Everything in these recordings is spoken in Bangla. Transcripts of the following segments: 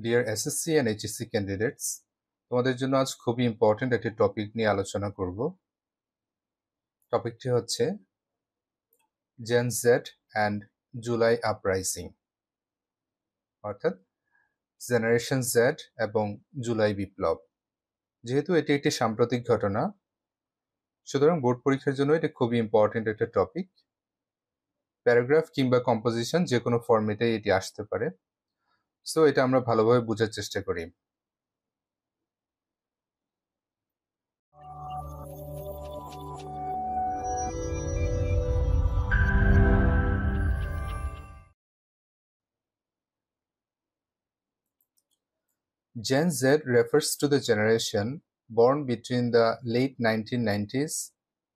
Deer SSC and HSC candidates, তোমাদের জন্য আজ খুবই ইম্পর্টেন্ট একটি টপিক নিয়ে আলোচনা করব। টপিকটি হচ্ছে Gen Z and July uprising, অর্থাৎ জেনারেশন জেড এবং জুলাই বিপ্লব। যেহেতু এটি একটি সাম্প্রতিক ঘটনা, সুতরাং বোর্ড পরীক্ষার জন্য এটি খুবই ইম্পর্টেন্ট একটা টপিক। প্যারাগ্রাফ কিংবা কম্পোজিশন যে কোনো ফরম্যাটে এটি আসতে পারে, সো এটা আমরা ভালোভাবে বোঝার চেষ্টা করি। Gen Z refers to the generation born between the late 1990s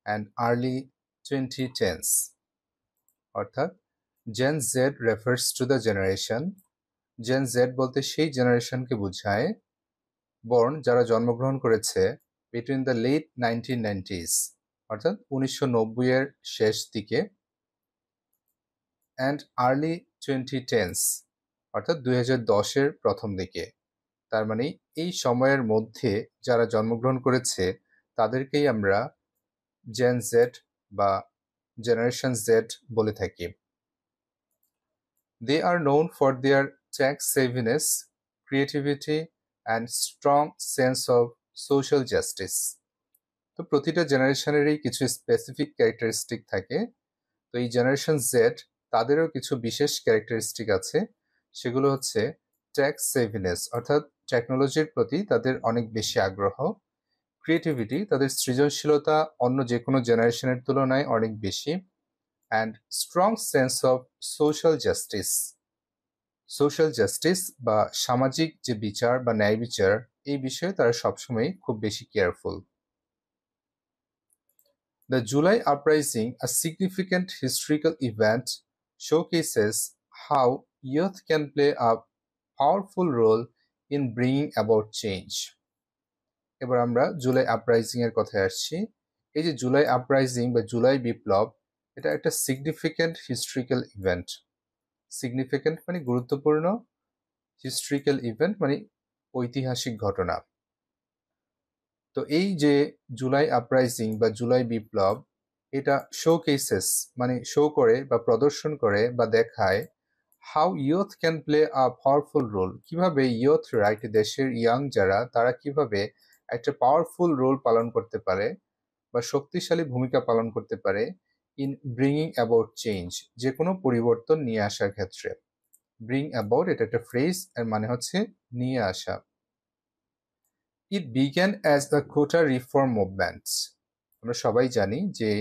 and early 2010s. অর্থাৎ Gen Z refers to the generation, Gen Z বলতে সেই জেনারেশনকে বোঝায় born যারা জন্মগ্রহণ করেছে between the late 1990s অর্থাৎ 1990 এর শেষ দিকে and early 2010s অর্থাৎ 2010 এর প্রথম দিকে। তার মানে এই সময়ের মধ্যে যারা জন্মগ্রহণ করেছে তাদেরকেই আমরা জেন জেড বা জেনারেশন জেড বলে থাকি। They are known for their tech savviness, creativity and strong sense of social justice. তো প্রতিটা জেনারেশনেরই কিছু স্পেসিফিক ক্যারেক্টারিস্টিক থাকে। তো এই জেনারেশন জেড তাদেরও কিছু বিশেষ ক্যারেক্টারিস্টিক আছে, সেগুলো হচ্ছে ট্যাক্স সেভিনেস অর্থাৎ টেকনোলজির প্রতি তাদের অনেক বেশি আগ্রহ, ক্রিয়েটিভিটি তাদের সৃজনশীলতা অন্য যে কোনো জেনারেশনের তুলনায় অনেক বেশি, and strong sense of social justice. Social justice বা সামাজিক যে বিচার বা ন্যায় বিচার, এই বিষয়ে তারা সবসময় খুব বেশি careful. The July Uprising, a significant historical event, showcases how youth can play a powerful role in bringing about change. এবার আমরা জুলাই আপরাইজিং এর কথায় আসছি। এই যে জুলাই আপরাইজিং বা জুলাই বিপ্লব, এটা একটা সিগনিফিক্যান্ট হিস্ট্রিক্যাল ইভেন্ট। সিগনিফিক্যান্ট মানে গুরুত্বপূর্ণ, হিস্ট্রিক্যাল ইভেন্ট মানে ঐতিহাসিক ঘটনা। তো এই যে জুলাই আপরাইজিং বা জুলাই বিপ্লব, এটা শো কেসেস মানে শো করে বা প্রদর্শন করে বা দেখায় how youth can play a powerful role, কিভাবে ইয়ুথরা একটি দেশের ইয়াং যারা তারা কিভাবে একটা পাওয়ারফুল রোল পালন করতে পারে বা শক্তিশালী ভূমিকা পালন করতে পারে ইন ব্রিঙিং অ্যাবাউট চেঞ্জ, যে কোনো পরিবর্তন নিয়ে আসার ক্ষেত্রে। ব্রিং অ্যাবাউট এটা একটা ফ্রেজ, এর মানে হচ্ছে নিয়ে আসা। It began as the quota reform movement. আমরা সবাই জানি যে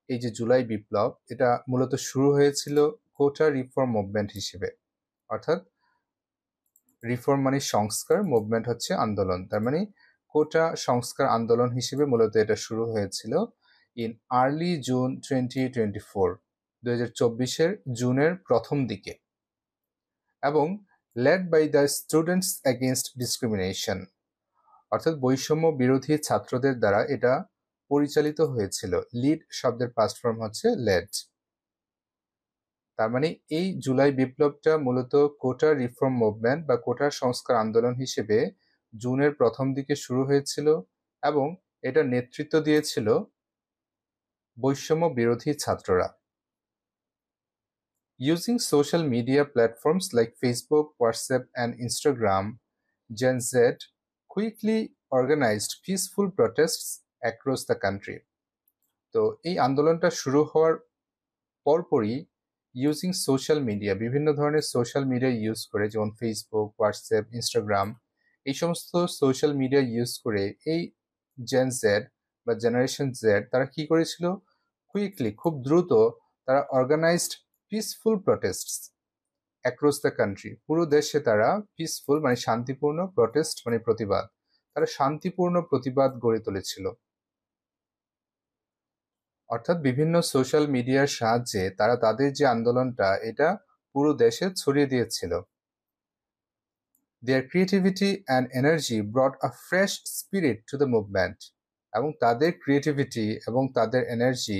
এই যে জুলাই বিপ্লব, এটা মূলত শুরু হয়েছিল কোটা রিফর্ম মুভমেন্ট হিসেবে, অর্থাৎ রিফর্ম মানে সংস্কার, মুভমেন্ট হচ্ছে আন্দোলন। তার মানে কোটা সংস্কার আন্দোলন হিসেবে মূলত এটা শুরু হয়েছিল ইন আর্লি জুন 2024, 2024 জুনের প্রথম দিকে, এবং led by the students against discrimination অর্থাৎ বৈষম্য বিরোধী ছাত্রদের দ্বারা এটা পরিচালিত হয়েছিল। লিড শব্দের পাস্ট ফর্ম হচ্ছে লেড। তার মানে এই জুলাই বিপ্লবটা মূলত কোটা রিফর্ম মুভমেন্ট বা কোটা সংস্কার আন্দোলন হিসেবে জুনের প্রথম দিকে শুরু হয়েছিল এবং এটা নেতৃত্ব দিয়েছিল বৈষম্য বিরোধী ছাত্ররা। Using social media platforms like Facebook, WhatsApp, and Instagram, Gen Z quickly organized peaceful protests across the country. তো এই আন্দোলনটা শুরু হওয়ার পরপরই ইউজিং সোশ্যাল মিডিয়া, বিভিন্ন ধরনের সোশ্যাল মিডিয়া ইউজ করে, যেমন ফেসবুক, হোয়াটসঅ্যাপ, ইনস্টাগ্রাম, এই সমস্ত সোশ্যাল মিডিয়া ইউজ করে এই জেন জেড বা জেনারেশন জেড তারা কি করেছিল, কুইকলি খুব দ্রুত তারা organized peaceful protests across the country. পুরো দেশে তারা পিসফুল মানে শান্তিপূর্ণ, প্রটেস্ট মানে প্রতিবাদ, তারা শান্তিপূর্ণ প্রতিবাদ গড়ে তুলেছিল। অর্থাৎ বিভিন্ন সোশ্যাল মিডিয়ার সাহায্যে তারা তাদের যে আন্দোলনটা এটা পুরো দেশে ছড়িয়ে দিয়েছিল। Their creativity and energy brought a fresh spirit to the movement. এবং তাদের ক্রিয়েটিভিটি এবং তাদের এনার্জি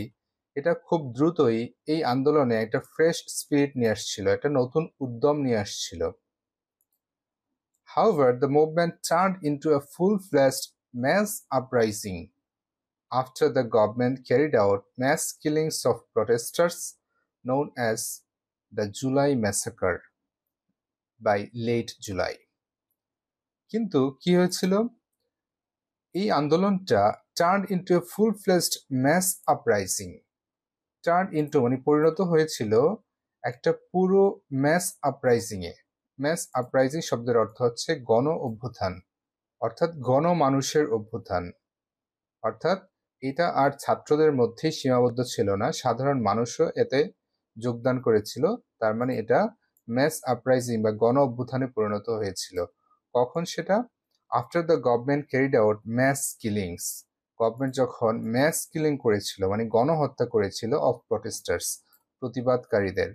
এটা খুব দ্রুতই এই আন্দোলনে একটা ফ্রেশ স্পিরিট নিয়ে আসছিল, একটা নতুন উদ্যম নিয়ে আসছিল। However, the movement turned into a full-fledged mass uprising after the government carried out mass killings of protesters known as the July Massacre by late July. কিন্তু কি হয়েছিল? এই আন্দোলনটা turned into a full-fledged mass uprising. Turned into মানে পরিণত হয়েছিল একটা পুরো mass uprising এ। mass uprising শব্দের অর্থ হচ্ছে গণ অভ্যুত্থান, অর্থাৎ গণমানুষের অভ্যুত্থান। অর্থাৎ এটা আর ছাত্রদের মধ্যেই সীমাবদ্ধ ছিল না, সাধারণ মানুষও এতে যোগদান করেছিল। তার মানে এটা mass uprising বা গণ অভ্যুত্থানে পরিণত হয়েছিল। কখন সেটা? After the government carried out mass killings. Government যখন ম্যাস কিলিং করেছিল মানে গণহত্যা করেছিল অফ প্রটেস্টার্স, প্রতিবাদকারীদের,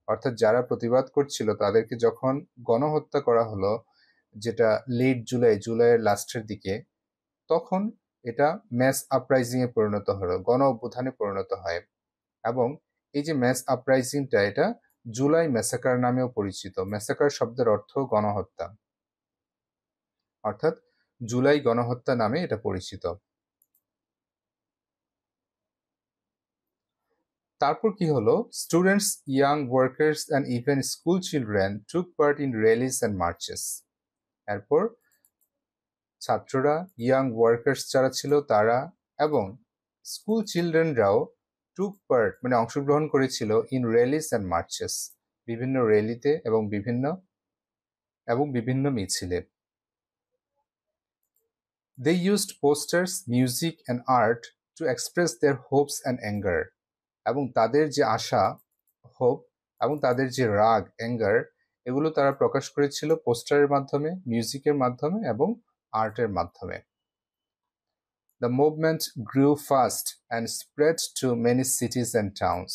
অর্থাৎ যারা প্রতিবাদ করছিল তাদেরকে যখন গণহত্যা করা হলো, যেটা লেট জুলাই, জুলাইয়ের লাস্টের দিকে, তখন এটা ম্যাস আপরাইজিং এ পরিণত হলো, গণ অভ্যুত্থানে পরিণত হয়। এবং এই যে ম্যাস আপরাইজিংটা এটা জুলাই ম্যাসাকার নামেও পরিচিত। ম্যাসাকার শব্দের অর্থ গণহত্যা, অর্থাৎ জুলাই গণহত্যা নামে এটা পরিচিত। তারপর কি হলো? Students, young workers and even school children took part in Rallis and marches. এরপর ছাত্ররা, ইয়াং ওয়ার্কার্স যারা ছিল তারা এবং স্কুল চিলড্রেনরাও টুক পার্ট মানে অংশগ্রহণ করেছিল ইন র্যালিস অ্যান্ড মার্চেস, বিভিন্ন র্যালিতে এবং বিভিন্ন মিছিলে। They used posters, music and art to express their hopes and anger. এবং তাদের যে আশা, হোপ এবং তাদের যে রাগ, অ্যাঙ্গার, এগুলো তারা প্রকাশ করেছিল পোস্টারের মাধ্যমে, মিউজিকের মাধ্যমে এবং আর্টের মাধ্যমে। The movement grew fast and spread to many cities and towns.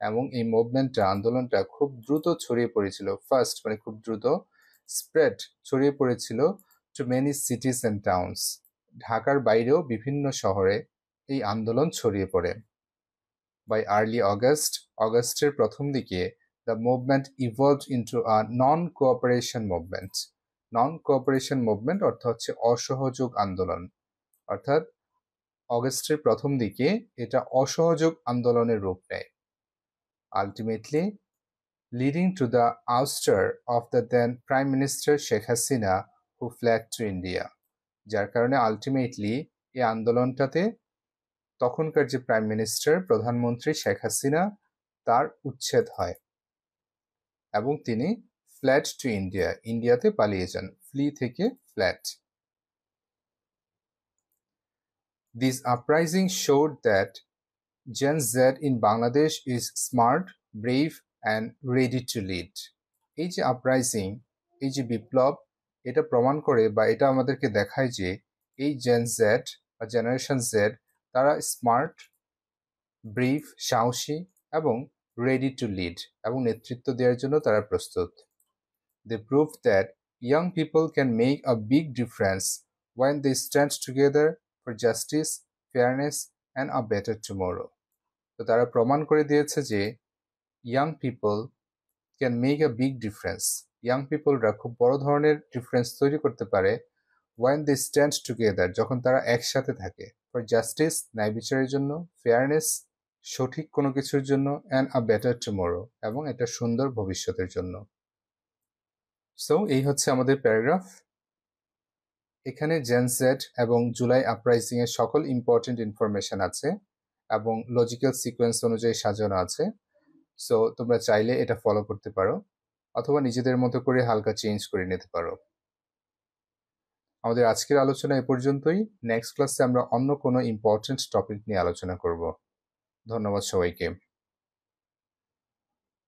এবং এই মুভমেন্টটা, আন্দোলনটা খুব দ্রুত ছড়িয়ে পড়েছিল। ফার্স্ট মানে খুব দ্রুত, স্প্রেড ছড়িয়ে পড়েছিল to many cities and towns, ঢাকার বাইরেও বিভিন্ন শহরে এই আন্দোলন ছড়িয়ে পড়ে। By early August, অগস্টের প্রথম দিকে, the movement evolved into a non-cooperation movement. Non-cooperation movement অর্থ হচ্ছে অসহযোগ আন্দোলন, অর্থাৎ অগস্টের প্রথম দিকে এটা অসহযোগ আন্দোলনের রূপ নেয়। Ultimately, leading to the ouster of the then Prime Minister Sheikh Hasina, who fled to India. যার কারণে আলটিমেটলি এই আন্দোলনটাতে তখনকার যে প্রাইম মিনিস্টার, প্রধানমন্ত্রী শেখ হাসিনা, তার উচ্ছেদ হয় এবং তিনি ফ্ল্যাট টু ইন্ডিয়া, ইন্ডিয়াতে পালিয়ে যান। ফ্লি থেকে flat. This uprising showed that Gen Z in Bangladesh is smart, brave and ready to lead. এই যে আপরাইজিং, এই যে বিপ্লব, এটা প্রমাণ করে বা এটা আমাদেরকে দেখায় যে এই জেন জেড বা জেনারেশন জেড তারা স্মার্ট, ব্রিভ, সাহসী এবং রেডি টু লিড এবং নেতৃত্ব দেওয়ার জন্য তারা প্রস্তুত। They proved that young people can make a big difference when they stand together for justice, fairness and a better tomorrow. তো তারা প্রমাণ করে দিয়েছে যে young people can make a big difference, young পিপলরা খুব বড় ধরনের ডিফারেন্স তৈরি করতে পারে when they stand together, যখন তারা একসাথে থাকে, ফর জাস্টিস, ন্যায় বিচারের জন্য, ফেয়ারনেস, সঠিক কোনো কিছুর জন্য, অ্যান্ড আ বেটার টুমোরো, এবং একটা সুন্দর ভবিষ্যতের জন্য। সো এই হচ্ছে আমাদের প্যারাগ্রাফ। এখানে জেন জেড এবং জুলাই আপরাইজিং এর সকল ইম্পর্টেন্ট ইনফরমেশন আছে এবং লজিক্যাল সিকোয়েন্স অনুযায়ী সাজানো আছে। সো তোমরা চাইলে এটা ফলো করতে পারো অথবা নিজেদের মতো করে হালকা চেঞ্জ করে নিতে পারো। আমাদের আজকের আলোচনা এ পর্যন্তই। নেক্সট ক্লাসে আমরা অন্য কোনো ইম্পর্টেন্ট টপিক নিয়ে আলোচনা করব। ধন্যবাদ সবাইকে।